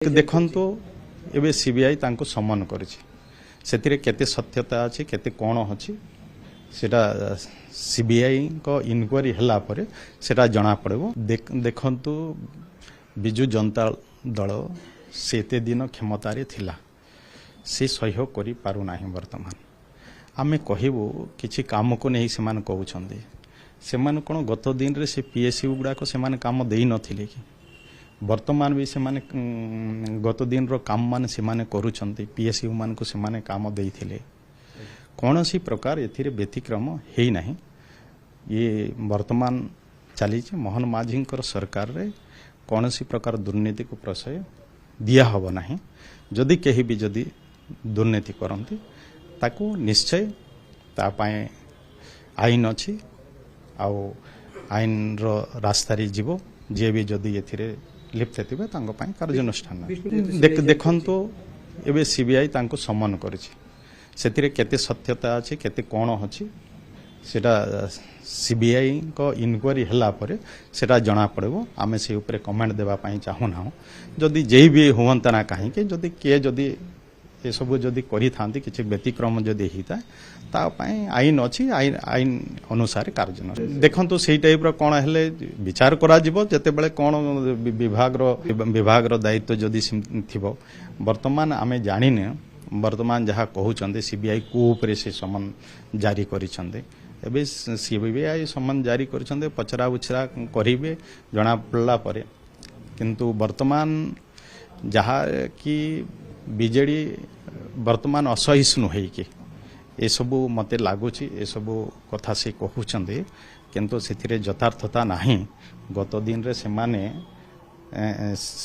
ଦେଖନ୍ତୁ ଏବେ ସିବିଆଇ ତାଙ୍କୁ ସମନ କରିଛି ସେଥିରେ କେତେ ସତ୍ୟତା ଅଛି କେତେ କ'ଣ ଅଛି ସେଟା ସିବିଆଇଙ୍କ ଇନକ୍ୱାରି ହେଲା ପରେ ସେଟା ଜଣା ପଡ଼ିବ ଦେଖନ୍ତୁ ବିଜୁ ଜନତା ଦଳ ସେତେ ଦିନ କ୍ଷମତାରେ ଥିଲା ସେ ସହ୍ୟ କରିପାରୁନାହିଁ ବର୍ତ୍ତମାନ ଆମେ କହିବୁ କିଛି କାମକୁ ନେଇ ସେମାନେ କହୁଛନ୍ତି ସେମାନେ କ'ଣ ଗତ ଦିନରେ ସେ ପିଏସ୍ୟୁ ଗୁଡ଼ାକ ସେମାନେ କାମ ଦେଇନଥିଲେ କି ବର୍ତ୍ତମାନ ବି ସେମାନେ ଗତ ଦିନର କାମ ମାନେ ସେମାନେ କରୁଛନ୍ତି ପିଏସ୍ୟୁ ମାନଙ୍କୁ ସେମାନେ କାମ ଦେଇଥିଲେ କୌଣସି ପ୍ରକାର ଏଥିରେ ବ୍ୟତିକ୍ରମ ହେଇନାହିଁ ଇଏ ବର୍ତ୍ତମାନ ଚାଲିଛି ମୋହନ ମାଝୀଙ୍କର ସରକାରରେ କୌଣସି ପ୍ରକାର ଦୁର୍ନୀତିକୁ ପ୍ରଶୟ ଦିଆହେବ ନାହିଁ ଯଦି କେହି ବି ଯଦି ଦୁର୍ନୀତି କରନ୍ତି ତାକୁ ନିଶ୍ଚୟ ତା ପାଇଁ ଆଇନ ଅଛି ଆଉ ଆଇନର ରାସ୍ତାରେ ଯିବ ଯିଏ ବି ଯଦି ଏଥିରେ লিপ্ত ଥିବେ ତାଙ୍କ ପାଇଁ କାର୍ଯ୍ୟାନୁଷ୍ଠାନ ଦେଖନ୍ତୁ ଏବେ ସିବିଆଇ ତାଙ୍କୁ ସମନ କରିଛି ସେଥିରେ କେତେ ସତ୍ୟତା ଅଛି କେତେ କ'ଣ ଅଛି ସେଟା ସିବିଆଇଙ୍କ ଇନକ୍ୱାରି ହେଲା ପରେ ସେଟା ଜଣା ପଡ଼ିବ ଆମେ ସେ ଉପରେ କମେଣ୍ଟ ଦେବା ପାଇଁ ଚାହୁଁନାହୁଁ ଯଦି ଯେଇ ବି ହୁଅନ୍ତା ନା କାହିଁକି ଯଦି କିଏ ଯଦି ଏସବୁ ଯଦି କରିଥାନ୍ତି କିଛି ବ୍ୟତିକ୍ରମ ଯଦି ହେଇଥାଏ ତା ପାଇଁ ଆଇନ ଅଛି ଆଇନ ଅନୁସାରେ କାର୍ଯ୍ୟାନୁଷ୍ଠାନ ଦେଖନ୍ତୁ ସେଇ ଟାଇପ୍ର କ'ଣ ହେଲେ ବିଚାର କରାଯିବ ଯେତେବେଳେ କ'ଣ ବିଭାଗର ଦାୟିତ୍ୱ ଯଦି ଥିବ ବର୍ତ୍ତମାନ ଆମେ ଜାଣିନେ ବର୍ତ୍ତମାନ ଯାହା କହୁଛନ୍ତି ସିବିଆଇ କୋଉ ଉପରେ ସେ ସମନ ଜାରି କରିଛନ୍ତି ଏବେ ସିବିଆଇ ସମନ ଜାରି କରିଛନ୍ତି ପଚରା ଉଚରା କରିବେ ଜଣା ପଡ଼ିଲା ପରେ କିନ୍ତୁ ବର୍ତ୍ତମାନ ଯାହା କି ବିଜେଡି ବର୍ତ୍ତମାନ ଅସହିଷ୍ଣୁ ହେଇକି ଏସବୁ ମୋତେ ଲାଗୁଛି ଏସବୁ କଥା ସେ କହୁଛନ୍ତି କିନ୍ତୁ ସେଥିରେ ଯଥାର୍ଥତା ନାହିଁ ଗତ ଦିନରେ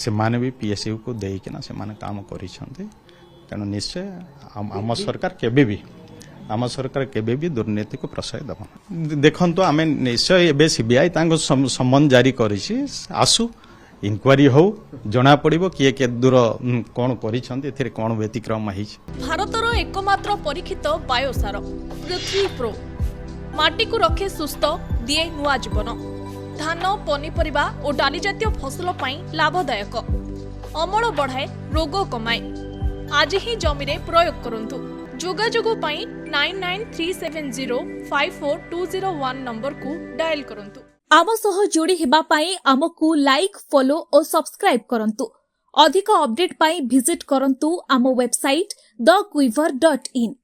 ସେମାନେ ବି ପିଏସ୍ୟୁକୁ ଦେଇକିନା ସେମାନେ କାମ କରିଛନ୍ତି ତେଣୁ ନିଶ୍ଚୟ ଆମ ସରକାର କେବେ ବି ଦୁର୍ନୀତିକୁ ପ୍ରଶୟ ଦେବ ଦେଖନ୍ତୁ ଆମେ ନିଶ୍ଚୟ ଏବେ ସିବିଆଇ ତାଙ୍କୁ ସମନ ଜାରି କରିଛି ଆସୁ ইনকোয়ারি হও জনা পড়িব কিয়ে কে দূর কোন করিছন্তি এথিরে কোন ব্যতিক্রম হইছে ভারতর একমাত্র পরীক্ষিত বায়োসার পৃথ্বী প্রো মাটিকু রখে সুস্থ দিয়ে নুয়া জীবন ধান পনিপরিবা ও ডালি জাতীয় ফসল পাই লাভদায়ক অমল বঢ়ায় রোগ কমায় আজ হি জমিরে প্রয়োগ করন্তু যোগাযোগ পাই 9937054201 नंबर को डायल करন্তু आम सह जोड़ी हेबा पाई आमकु लाइक फॉलो और सब्सक्राइब करंतु अधिक अपडेट पाई विजिट करंतु आम वेबसाइट thequiver.in